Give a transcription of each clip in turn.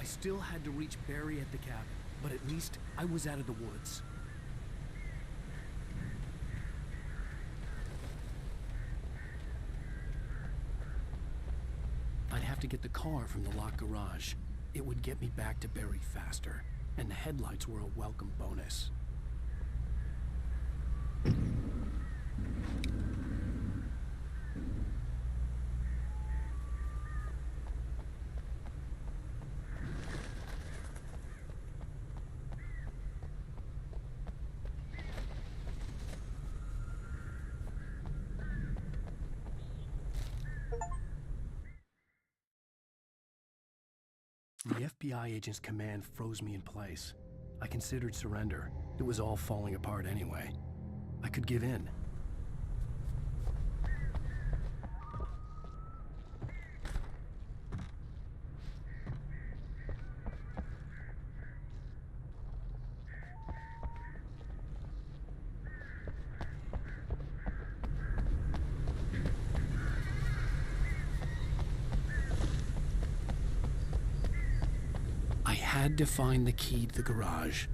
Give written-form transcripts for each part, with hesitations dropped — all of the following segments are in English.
I still had to reach Barry at the cabin, but at least I was out of the woods. I'd have to get the car from the locked garage. It would get me back to Barry faster, and the headlights were a welcome bonus. The FBI agent's command froze me in place. I considered surrender. It was all falling apart anyway. I could give in. I had to find the key to the garage.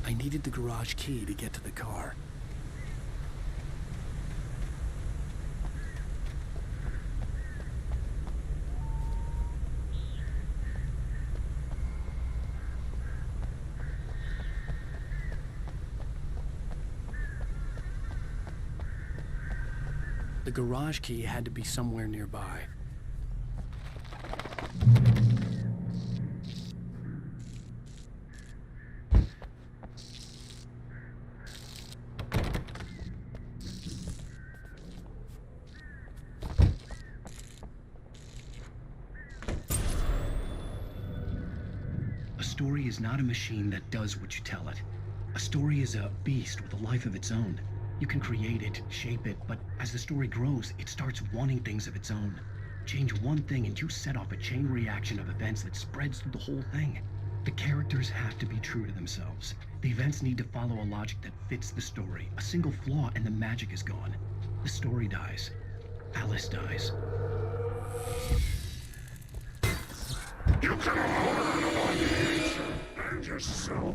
I needed the garage key to get to the car. The garage key had to be somewhere nearby. A story is not a machine that does what you tell it. A story is a beast with a life of its own. You can create it, shape it, but as the story grows, it starts wanting things of its own. Change one thing and you set off a chain reaction of events that spreads through the whole thing. The characters have to be true to themselves. The events need to follow a logic that fits the story. A single flaw and the magic is gone. The story dies. Alice dies. You can hold it and yourself.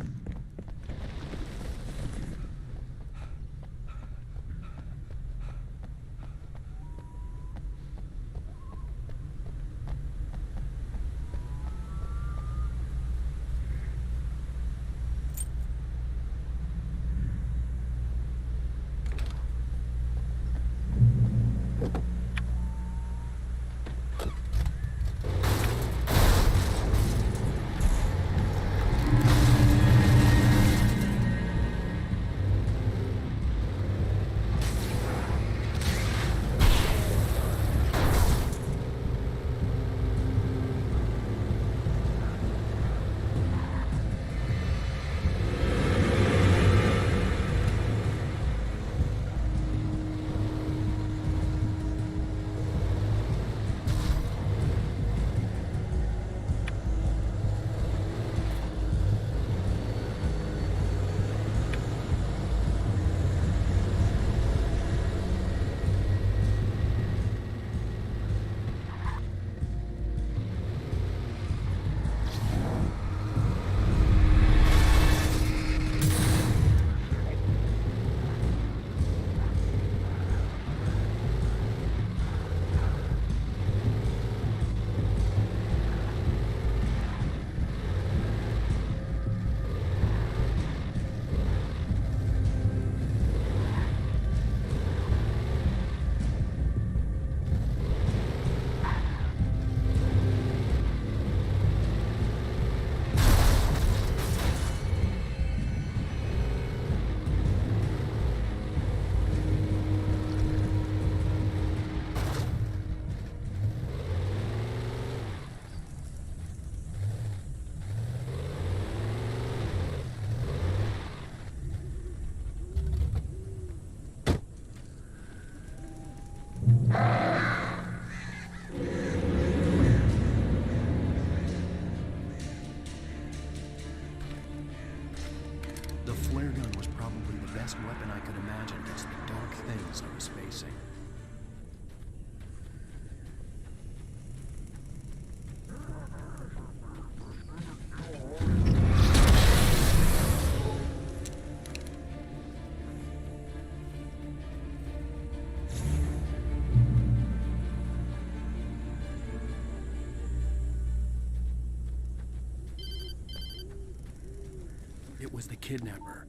was the kidnapper.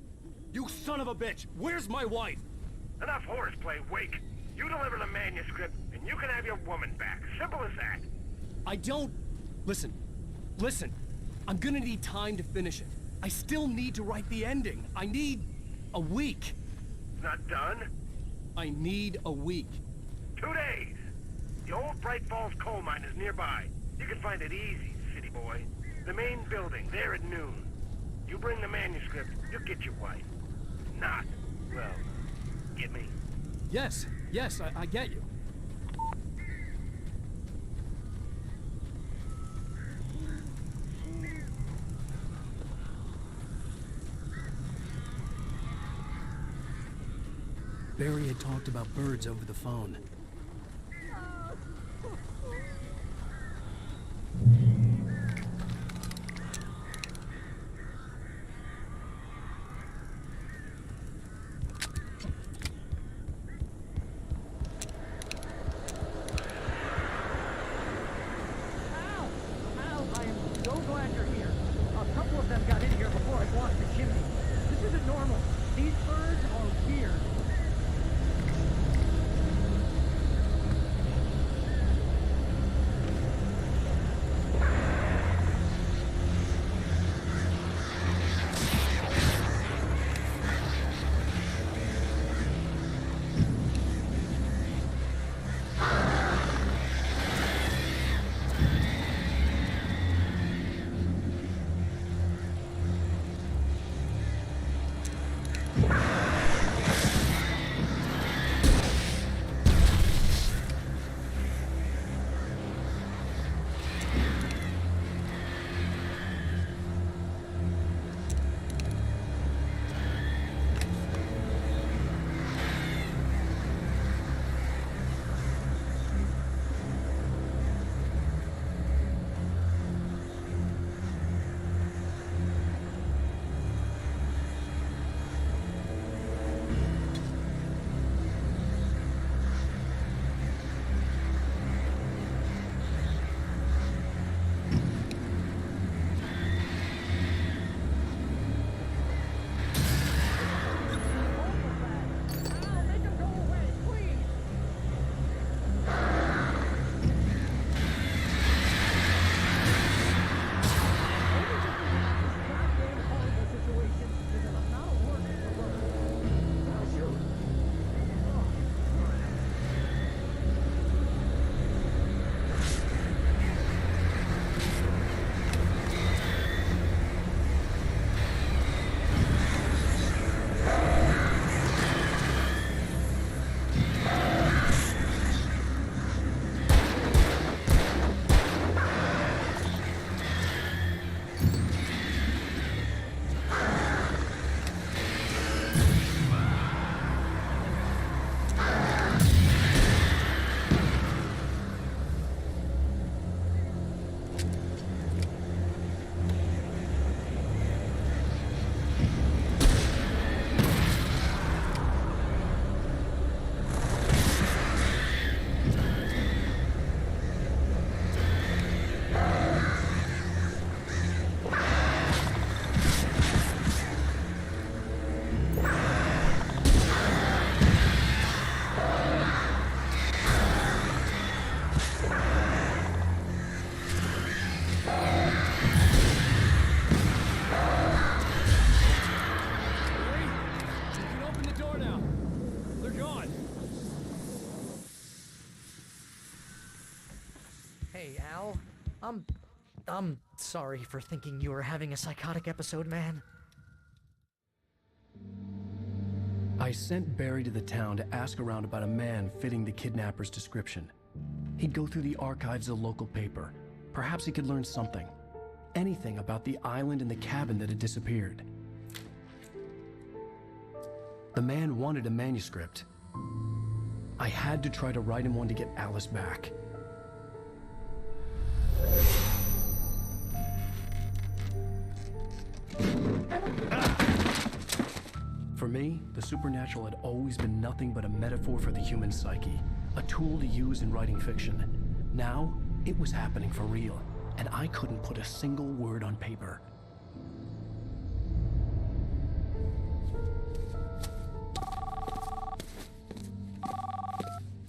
You son of a bitch! Where's my wife? Enough horseplay, Wake. You deliver the manuscript, and you can have your woman back. Simple as that. I don't... Listen. I'm gonna need time to finish it. I still need to write the ending. I need... a week. It's not done? I need a week. 2 days. The old Bright Falls coal mine is nearby. You can find it easy, city boy. The main building, there at noon. You bring the manuscript, you'll get your wife. Not, well, get me? Yes, I get you. Barry had talked about birds over the phone. Hey, Al. I'm sorry for thinking you were having a psychotic episode, man. I sent Barry to the town to ask around about a man fitting the kidnapper's description. He'd go through the archives of the local paper. Perhaps he could learn something. Anything about the island and the cabin that had disappeared. The man wanted a manuscript. I had to try to write him one to get Alice back. For me, the supernatural had always been nothing but a metaphor for the human psyche, a tool to use in writing fiction. Now, it was happening for real, and I couldn't put a single word on paper.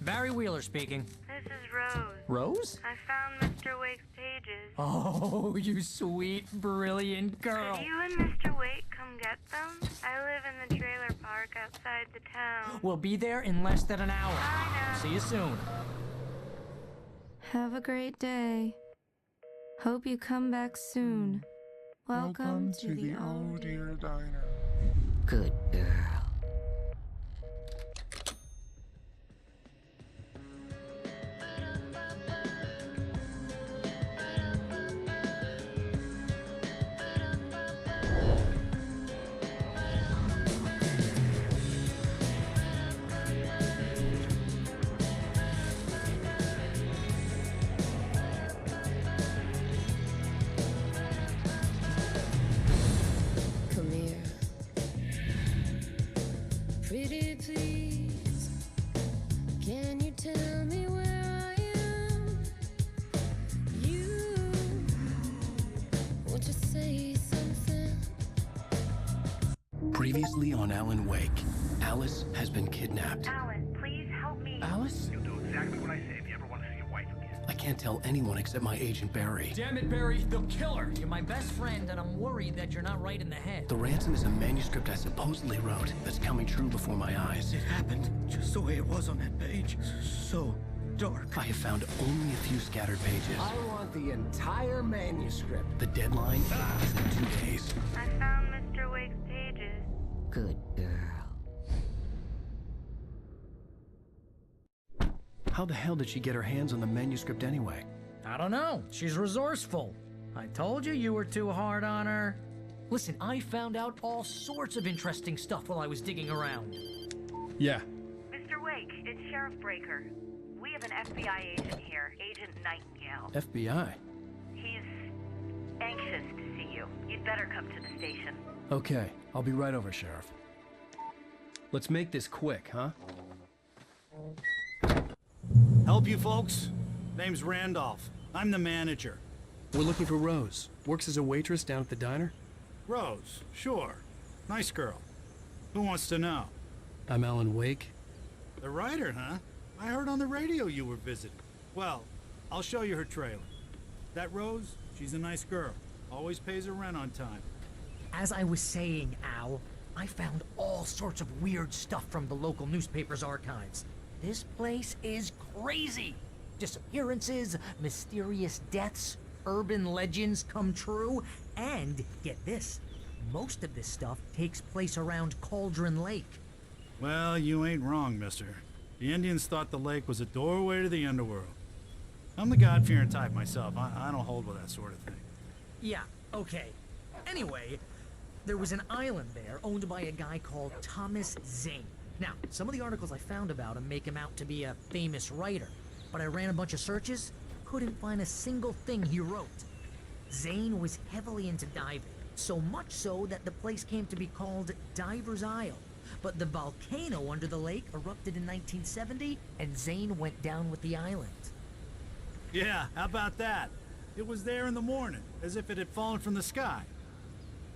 Barry Wheeler speaking. This is Rose. Rose? I found Mr. Wake's pages. Oh, you sweet, brilliant girl. Could you and Mr. Wake come get them? I live in the trailer park outside the town. We'll be there in less than an hour. Bye now. See you soon. Have a great day. Hope you come back soon. Welcome to the Oh Dear Diner. Good girl. Come here. Pretty please. Can you tell me where I am? You. Won't you say something? Previously on Alan Wake, Alice has been kidnapped. Alan, please help me. Alice? You'll do exactly what I say if you ever want to see your wife again. I can't tell anyone except my agent Barry. Damn it, Barry, they'll kill her. You're my best friend, and I'm worried that you're not right in the head. The ransom is a manuscript I supposedly wrote that's coming true before my eyes. It happened just the way it was on that page. So dark. I have found only a few scattered pages. I want the entire manuscript. The deadline is in 2 days. I found Mr. Wake's pages. Good girl. How the hell did she get her hands on the manuscript anyway? I don't know. She's resourceful. I told you you were too hard on her. Listen, I found out all sorts of interesting stuff while I was digging around. Yeah. Mr. Wake, it's Sheriff Breaker. We have an FBI agent here, Agent Nightingale. FBI. He's anxious to see you. You'd better come to the station. Okay, I'll be right over, Sheriff. Let's make this quick, huh? Help you folks? Name's Randolph. I'm the manager. We're looking for Rose. Works as a waitress down at the diner. Rose, sure. Nice girl. Who wants to know? I'm Alan Wake. The writer, huh? I heard on the radio you were visiting. Well, I'll show you her trailer. That Rose, she's a nice girl. Always pays her rent on time. As I was saying, Al, I found all sorts of weird stuff from the local newspaper's archives. This place is crazy. Disappearances, mysterious deaths, urban legends come true, and get this, most of this stuff takes place around Cauldron Lake. Well, you ain't wrong, mister. The Indians thought the lake was a doorway to the underworld. I'm the God-fearing type myself. I don't hold with that sort of thing. Yeah, okay. Anyway, there was an island there owned by a guy called Thomas Zane. Now, some of the articles I found about him make him out to be a famous writer, but I ran a bunch of searches, couldn't find a single thing he wrote. Zane was heavily into diving, so much so that the place came to be called Diver's Isle. But the volcano under the lake erupted in 1970, and Zane went down with the island. Yeah, how about that? It was there in the morning, as if it had fallen from the sky.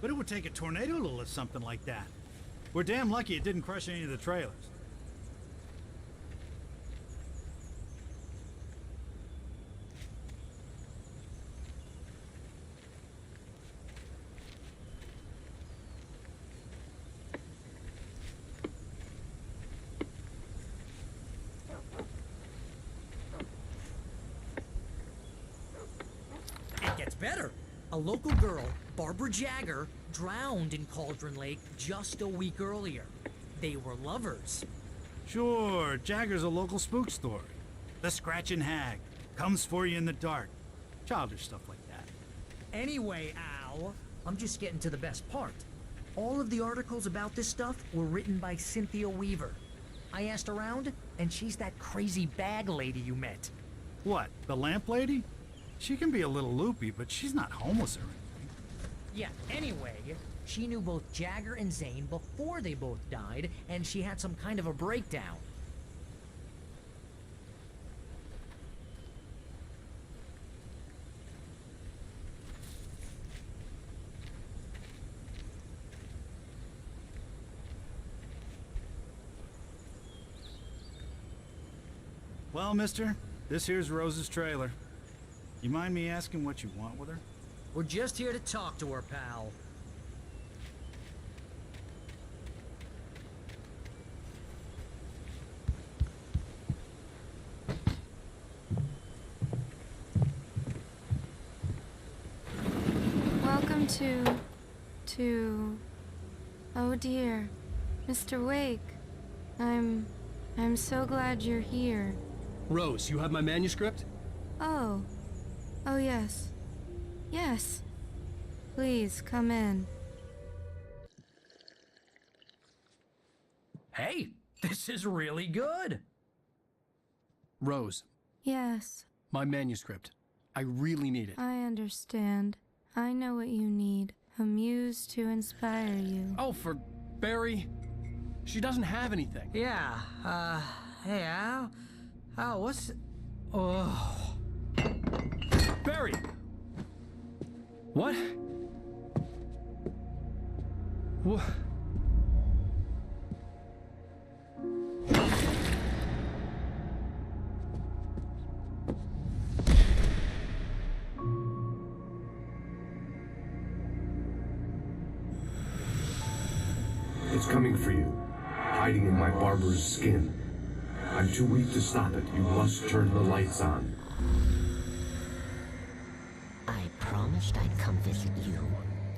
But it would take a tornado to lift something like that. We're damn lucky it didn't crush any of the trailers. It gets better. A local girl, Barbara Jagger, drowned in Cauldron Lake just a week earlier. They were lovers. Sure, Jagger's a local spook story. The Scratching Hag comes for you in the dark. Childish stuff like that. Anyway, Al, I'm just getting to the best part. All of the articles about this stuff were written by Cynthia Weaver. I asked around, and she's that crazy bag lady you met. What, the lamp lady? She can be a little loopy, but she's not homeless or anything. Yeah, anyway, she knew both Jagger and Zane before they both died, and she had some kind of a breakdown. Well, mister, this here's Rose's trailer. You mind me asking what you want with her? We're just here to talk to her, pal. Welcome to... Oh dear, Mr. Wake. I'm so glad you're here. Rose, you have my manuscript? Oh. Oh yes. Yes. Please, come in. Hey, this is really good. Rose, Yes, my manuscript. I really need it. I understand. I know what you need. A muse to inspire you. Oh, for Barry? She doesn't have anything. Yeah, hey, Al? Oh, what's... Oh... Barry! What? What? It's coming for you, hiding in my barber's skin. I'm too weak to stop it. You must turn the lights on. I promised I'd come visit you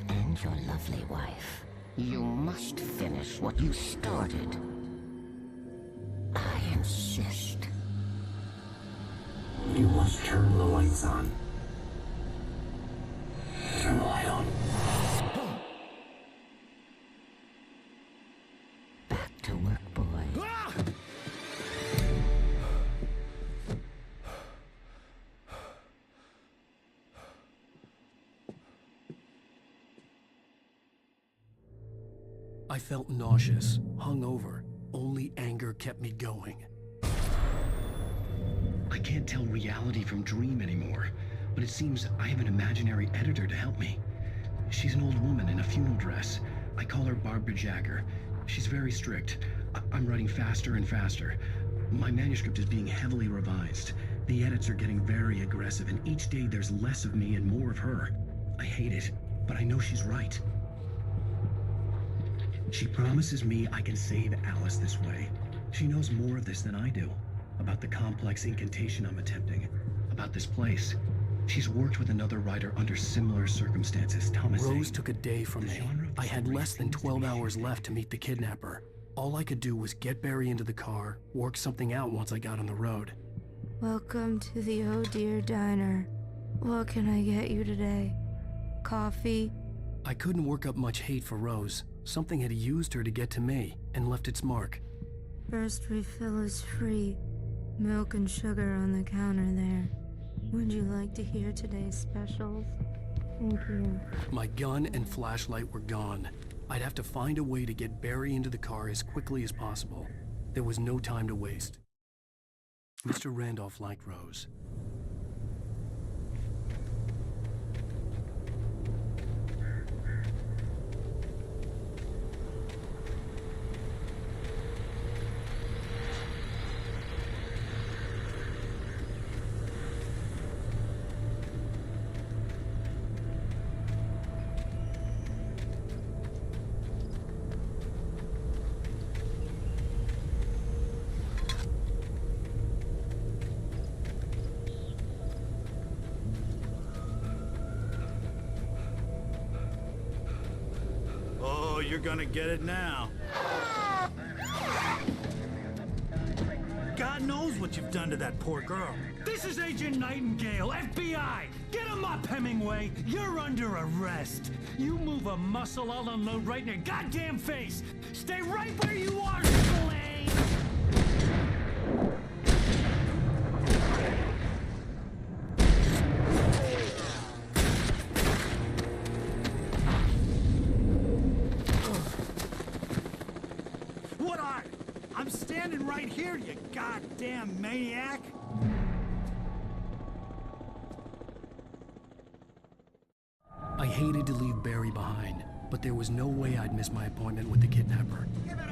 and your lovely wife. You must finish what you started. I insist. You must turn the lights on. Turn the light on. Back to work, boy. I felt nauseous, hungover. Only anger kept me going. I can't tell reality from dream anymore, but it seems I have an imaginary editor to help me. She's an old woman in a funeral dress. I call her Barbara Jagger. She's very strict. I'm writing faster and faster. My manuscript is being heavily revised. The edits are getting very aggressive, and each day there's less of me and more of her. I hate it, but I know she's right. She promises me I can save Alice this way. She knows more of this than I do. About the complex incantation I'm attempting. About this place. She's worked with another writer under similar circumstances, Thomas Rose Zane. took a day from me. I had less than 12 hours left to meet the kidnapper. All I could do was get Barry into the car, work something out once I got on the road. Welcome to the Oh Dear Diner. What can I get you today? Coffee? I couldn't work up much hate for Rose. Something had used her to get to me and left its mark. First refill is free. Milk and sugar on the counter there. Would you like to hear today's specials? Thank you. My gun and flashlight were gone. I'd have to find a way to get Barry into the car as quickly as possible. There was no time to waste. Mr. Randolph liked Rose. Oh, you're gonna get it now. God knows what you've done to that poor girl. This is Agent Nightingale, FBI! Get him up, Hemingway! You're under arrest! You move a muscle, I'll unload right in your goddamn face! Stay right where you are, Slane! What are? I'm standing right here, you goddamn maniac! I hated to leave Barry behind, but there was no way I'd miss my appointment with the kidnapper. Give it